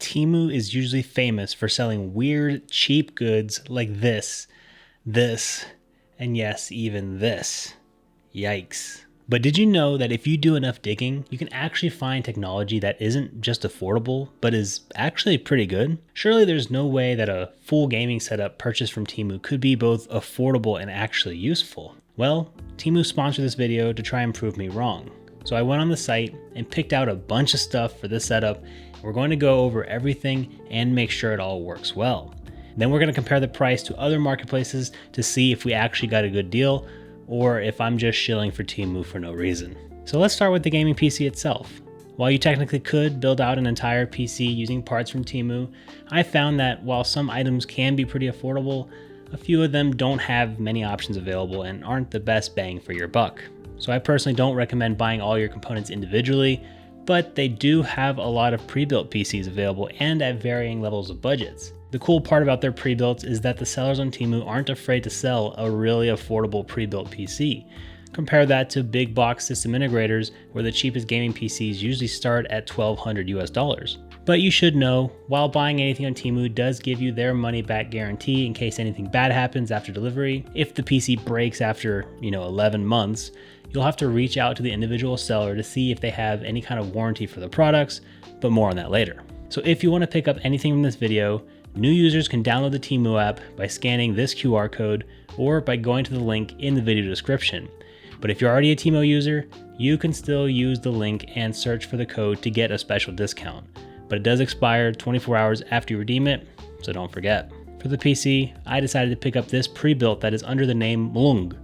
Temu is usually famous for selling weird, cheap goods like this, and yes, even this. Yikes. But did you know that if you do enough digging, you can actually find technology that isn't just affordable, but is actually pretty good? Surely there's no way that a full gaming setup purchased from Temu could be both affordable and actually useful. Well, Temu sponsored this video to try and prove me wrong. So I went on the site and picked out a bunch of stuff for this setup. We're going to go over everything and make sure it all works well. Then we're going to compare the price to other marketplaces to see if we actually got a good deal or if I'm just shilling for Temu for no reason. So let's start with the gaming PC itself. While you technically could build out an entire PC using parts from Temu, I found that while some items can be pretty affordable, a few of them don't have many options available and aren't the best bang for your buck. So I personally don't recommend buying all your components individually, but they do have a lot of pre-built PCs available and at varying levels of budgets. The cool part about their pre-builts is that the sellers on Temu aren't afraid to sell a really affordable pre-built PC. Compare that to big box system integrators where the cheapest gaming PCs usually start at $1,200 US. But you should know, while buying anything on Temu does give you their money back guarantee in case anything bad happens after delivery, if the PC breaks after, 11 months, you'll have to reach out to the individual seller to see if they have any kind of warranty for the products, but more on that later. So if you want to pick up anything from this video, new users can download the Temu app by scanning this QR code or by going to the link in the video description. But if you're already a Temu user, you can still use the link and search for the code to get a special discount. But it does expire 24 hours after you redeem it, so don't forget. For the PC, I decided to pick up this pre-built that is under the name Mlung.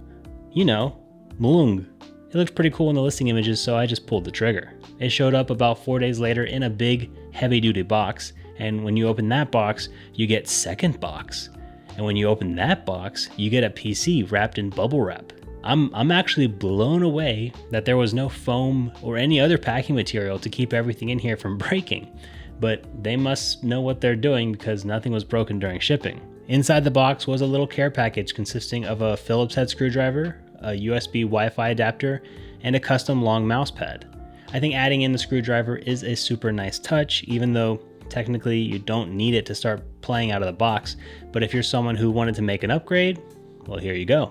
Mlung. It looks pretty cool in the listing images, so I just pulled the trigger. It showed up about 4 days later in a big, heavy-duty box, and when you open that box, you get second box. And when you open that box, you get a PC wrapped in bubble wrap. I'm actually blown away that there was no foam or any other packing material to keep everything in here from breaking. But they must know what they're doing because nothing was broken during shipping. Inside the box was a little care package consisting of a Phillips head screwdriver, a USB Wi-Fi adapter, and a custom long mouse pad. I think adding in the screwdriver is a super nice touch, even though technically you don't need it to start playing out of the box, but if you're someone who wanted to make an upgrade, well, here you go.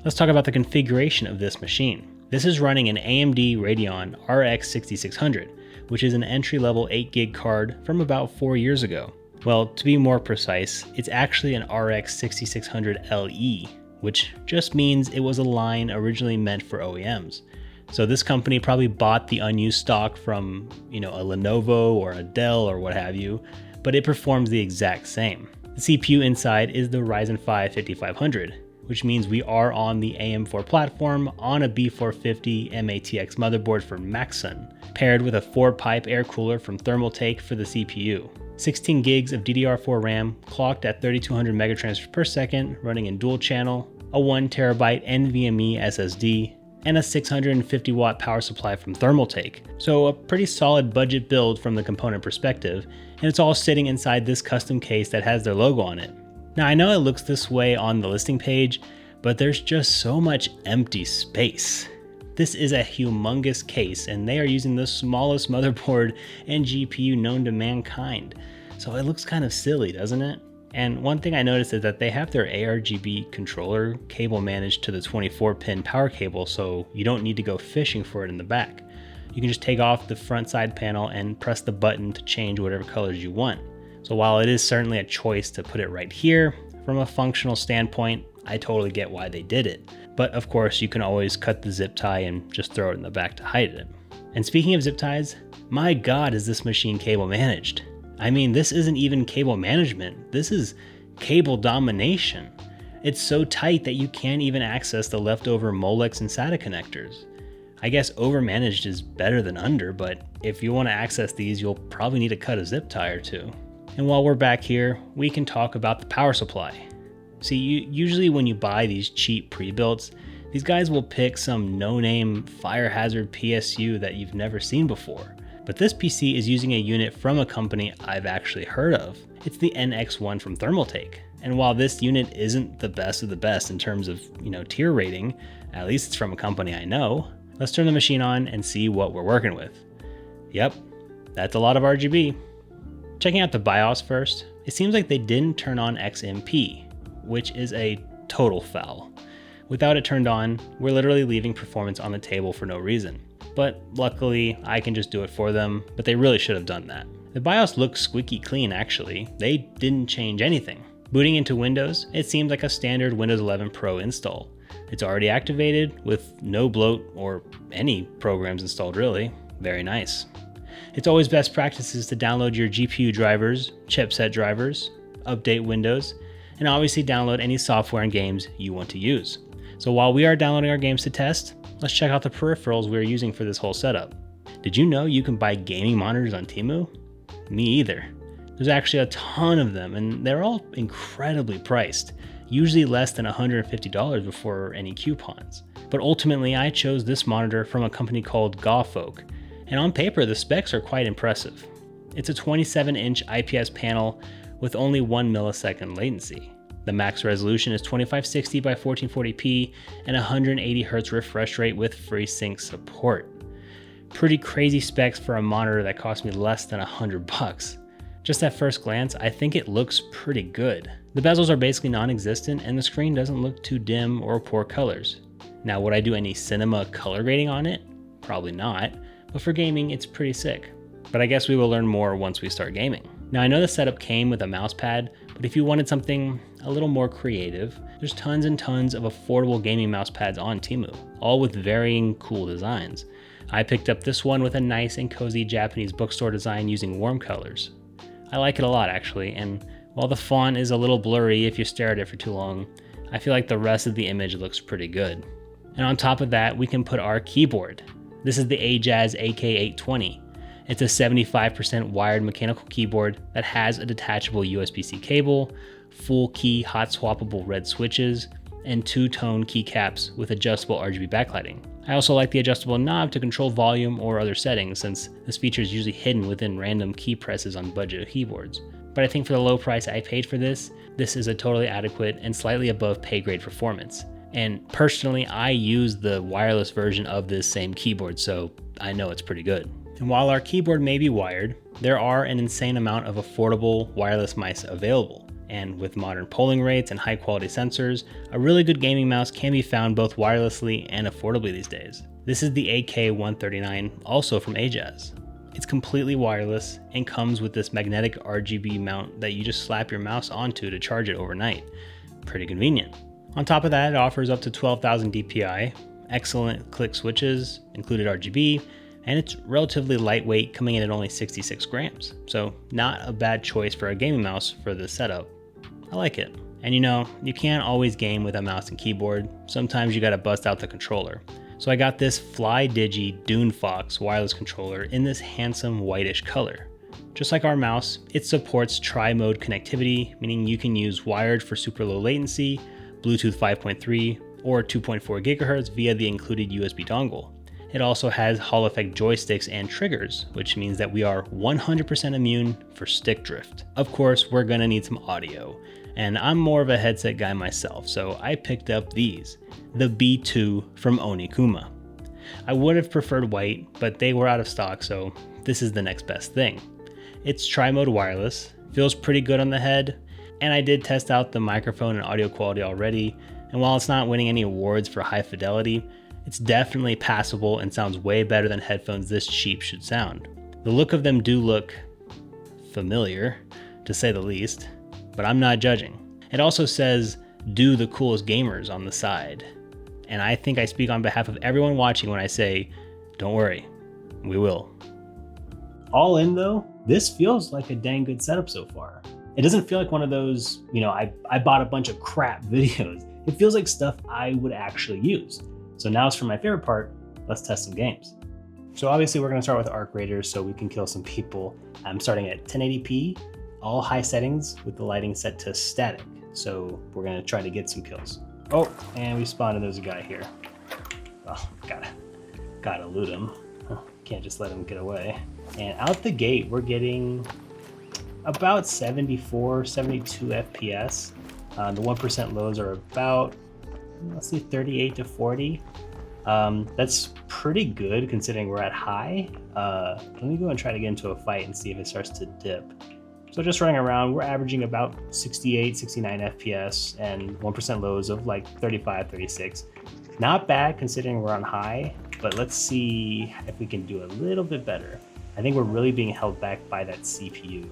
Let's talk about the configuration of this machine. This is running an AMD Radeon RX 6600, which is an entry-level 8GB card from about 4 years ago. Well, to be more precise, it's actually an RX 6600 LE, which just means it was a line originally meant for OEMs. So this company probably bought the unused stock from, a Lenovo or a Dell or what have you, but it performs the exact same. The CPU inside is the Ryzen 5 5500, which means we are on the AM4 platform on a B450 MATX motherboard for Maxsun, paired with a 4-pipe air cooler from Thermaltake for the CPU. 16 gigs of DDR4 RAM clocked at 3200 megatransfers per second, running in dual channel, a 1TB NVMe SSD, and a 650 watt power supply from Thermaltake. So a pretty solid budget build from the component perspective, and it's all sitting inside this custom case that has their logo on it. Now I know it looks this way on the listing page, but there's just so much empty space. This is a humongous case, and they are using the smallest motherboard and GPU known to mankind. So it looks kind of silly, doesn't it? And one thing I noticed is that they have their ARGB controller cable managed to the 24-pin power cable, so you don't need to go fishing for it in the back. You can just take off the front side panel and press the button to change whatever colors you want. So while it is certainly a choice to put it right here, from a functional standpoint, I totally get why they did it. But of course, you can always cut the zip tie and just throw it in the back to hide it. And speaking of zip ties, my God, is this machine cable managed? I mean, this isn't even cable management. This is cable domination. It's so tight that you can't even access the leftover Molex and SATA connectors. I guess overmanaged is better than under, but if you want to access these, you'll probably need to cut a zip tie or two. And while we're back here, we can talk about the power supply. See, usually when you buy these cheap pre-builts, these guys will pick some no-name fire hazard PSU that you've never seen before. But this PC is using a unit from a company I've actually heard of. It's the NX1 from Thermaltake. And while this unit isn't the best of the best in terms of, tier rating, at least it's from a company I know, let's turn the machine on and see what we're working with. Yep, that's a lot of RGB. Checking out the BIOS first, it seems like they didn't turn on XMP, which is a total foul. Without it turned on, we're literally leaving performance on the table for no reason. But luckily, I can just do it for them, but they really should have done that. The BIOS looks squeaky clean actually, they didn't change anything. Booting into Windows, it seems like a standard Windows 11 Pro install. It's already activated with no bloat or any programs installed really. Very nice. It's always best practices to download your GPU drivers, chipset drivers, update Windows, and obviously download any software and games you want to use. So while we are downloading our games to test, let's check out the peripherals we're using for this whole setup. Did you know you can buy gaming monitors on Temu? Me either. There's actually a ton of them and they're all incredibly priced, usually less than $150 before any coupons. But ultimately I chose this monitor from a company called Gawfolk, and on paper the specs are quite impressive. It's a 27-inch IPS panel with only 1 millisecond latency. The max resolution is 2560 by 1440p and 180 Hz refresh rate with FreeSync support. Pretty crazy specs for a monitor that cost me less than $100. Just at first glance, I think it looks pretty good. The bezels are basically non-existent and the screen doesn't look too dim or poor colors. Now, would I do any cinema color grading on it? Probably not, but for gaming, it's pretty sick. But I guess we will learn more once we start gaming. Now, I know the setup came with a mouse pad, but if you wanted something a little more creative, there's tons and tons of affordable gaming mouse pads on Temu, all with varying cool designs. I picked up this one with a nice and cozy Japanese bookstore design using warm colors. I like it a lot actually, and while the font is a little blurry if you stare at it for too long, I feel like the rest of the image looks pretty good. And on top of that, we can put our keyboard. This is the Ajaz AK820. It's a 75% wired mechanical keyboard that has a detachable USB-C cable, full key hot swappable red switches, and two-tone keycaps with adjustable RGB backlighting. I also like the adjustable knob to control volume or other settings, since this feature is usually hidden within random key presses on budget keyboards. But I think for the low price I paid for this is a totally adequate and slightly above pay grade performance. And personally, I use the wireless version of this same keyboard, so I know it's pretty good. And while our keyboard may be wired, there are an insane amount of affordable wireless mice available. And with modern polling rates and high quality sensors, a really good gaming mouse can be found both wirelessly and affordably these days. This is the AK139, also from Ajaz. It's completely wireless and comes with this magnetic RGB mount that you just slap your mouse onto to charge it overnight. Pretty convenient. On top of that, it offers up to 12,000 DPI, excellent click switches, included RGB, and it's relatively lightweight, coming in at only 66 grams. So not a bad choice for a gaming mouse for this setup. I like it. And you know, you can't always game with a mouse and keyboard. Sometimes you gotta bust out the controller. So I got this FlyDigi Dune Fox wireless controller in this handsome whitish color. Just like our mouse, it supports tri-mode connectivity, meaning you can use wired for super low latency, Bluetooth 5.3, or 2.4 GHz via the included USB dongle. It also has Hall effect joysticks and triggers, which means that we are 100% immune for stick drift. Of course, we're gonna need some audio, and I'm more of a headset guy myself, so I picked up these, the B2 from Onikuma. I would have preferred white, but they were out of stock, so this is the next best thing. It's tri-mode wireless, feels pretty good on the head, and I did test out the microphone and audio quality already, and while it's not winning any awards for high fidelity, it's definitely passable and sounds way better than headphones this cheap should sound. The look of them do look familiar, to say the least, but I'm not judging. It also says, "Do the coolest gamers" on the side. And I think I speak on behalf of everyone watching when I say, don't worry, we will. All in though, this feels like a dang good setup so far. It doesn't feel like one of those, I bought a bunch of crap videos. It feels like stuff I would actually use. So now it's for my favorite part, let's test some games. So obviously we're gonna start with Arc Raiders so we can kill some people. I'm starting at 1080p, all high settings with the lighting set to static. So we're gonna try to get some kills. Oh, and we spawned and there's a guy here. Oh, gotta loot him. Can't just let him get away. And out the gate, we're getting about 74, 72 FPS. The 1% lows are about, let's see, 38 to 40. That's pretty good considering we're at high. Let me go and try to get into a fight and see if it starts to dip. So just running around, we're averaging about 68, 69 FPS and 1% lows of like 35, 36. Not bad considering we're on high, but let's see if we can do a little bit better. I think we're really being held back by that CPU.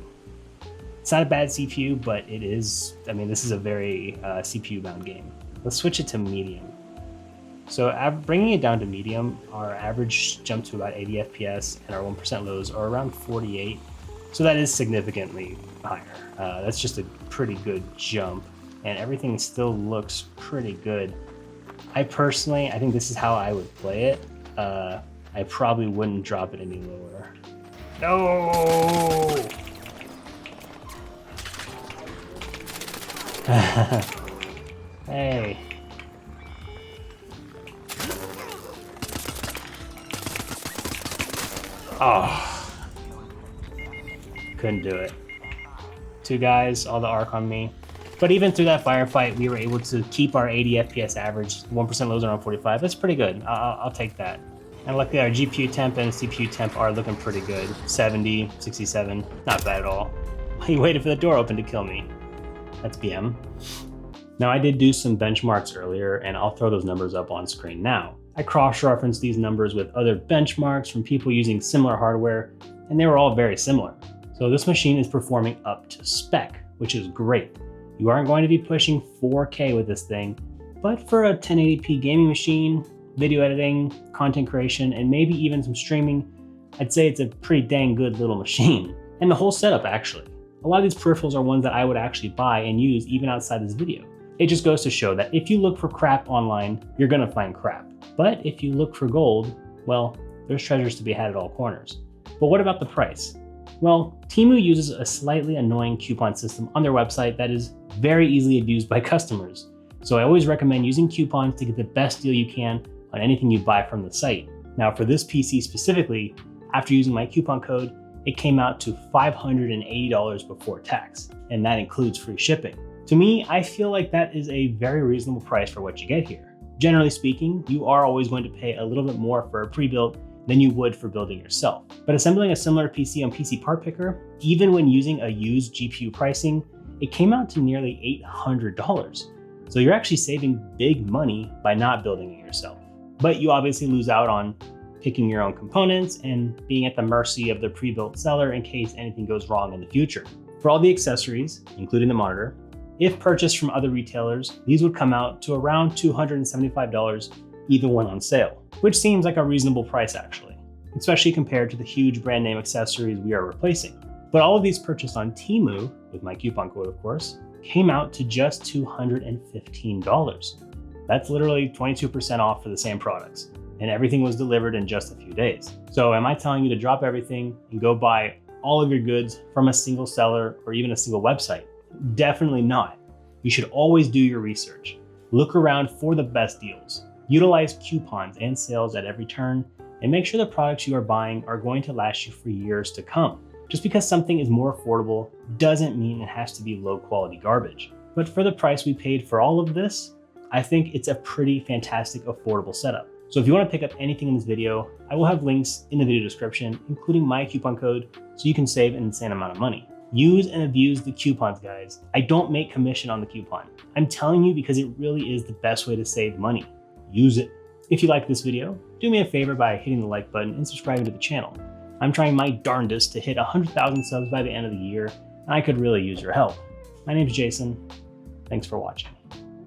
It's not a bad CPU, but it is, I mean, this is a very CPU bound game. Let's switch it to medium. So bringing it down to medium, our average jumped to about 80 FPS and our 1% lows are around 48. So that is significantly higher. That's just a pretty good jump and everything still looks pretty good. I think this is how I would play it. I probably wouldn't drop it any lower. No! Hey. Oh. Couldn't do it. 2 guys, all the arc on me. But even through that firefight, we were able to keep our 80 FPS average, 1% lows around 45. That's pretty good. I'll take that. And luckily our GPU temp and CPU temp are looking pretty good. 70, 67, not bad at all. He waited for the door open to kill me. That's BM. Now I did do some benchmarks earlier and I'll throw those numbers up on screen now. I cross-referenced these numbers with other benchmarks from people using similar hardware and they were all very similar. So this machine is performing up to spec, which is great. You aren't going to be pushing 4K with this thing, but for a 1080p gaming machine, video editing, content creation, and maybe even some streaming, I'd say it's a pretty dang good little machine. And the whole setup actually. A lot of these peripherals are ones that I would actually buy and use even outside this video. It just goes to show that if you look for crap online, you're gonna find crap. But if you look for gold, well, there's treasures to be had at all corners. But what about the price? Well, Temu uses a slightly annoying coupon system on their website that is very easily abused by customers. So I always recommend using coupons to get the best deal you can on anything you buy from the site. Now for this PC specifically, after using my coupon code, it came out to $580 before tax, and that includes free shipping. To me, I feel like that is a very reasonable price for what you get here. Generally speaking, you are always going to pay a little bit more for a pre-built than you would for building yourself. But assembling a similar PC on PC Part Picker, even when using a used GPU pricing, it came out to nearly $800. So you're actually saving big money by not building it yourself. But you obviously lose out on picking your own components and being at the mercy of the pre-built seller in case anything goes wrong in the future. For all the accessories, including the monitor, if purchased from other retailers, these would come out to around $275 even when on sale, which seems like a reasonable price actually, especially compared to the huge brand name accessories we are replacing. But all of these purchased on Temu, with my coupon code of course, came out to just $215. That's literally 22% off for the same products, and everything was delivered in just a few days. So am I telling you to drop everything and go buy all of your goods from a single seller or even a single website? Definitely not. You should always do your research. Look around for the best deals. Utilize coupons and sales at every turn, and make sure the products you are buying are going to last you for years to come. Just because something is more affordable doesn't mean it has to be low quality garbage. But for the price we paid for all of this, I think it's a pretty fantastic affordable setup. So if you want to pick up anything in this video, I will have links in the video description, including my coupon code, so you can save an insane amount of money. Use and abuse the coupons, guys. I don't make commission on the coupon. I'm telling you because it really is the best way to save money. Use it. If you like this video, do me a favor by hitting the like button and subscribing to the channel. I'm trying my darndest to hit 100,000 subs by the end of the year, and I could really use your help. My name's Jason. Thanks for watching.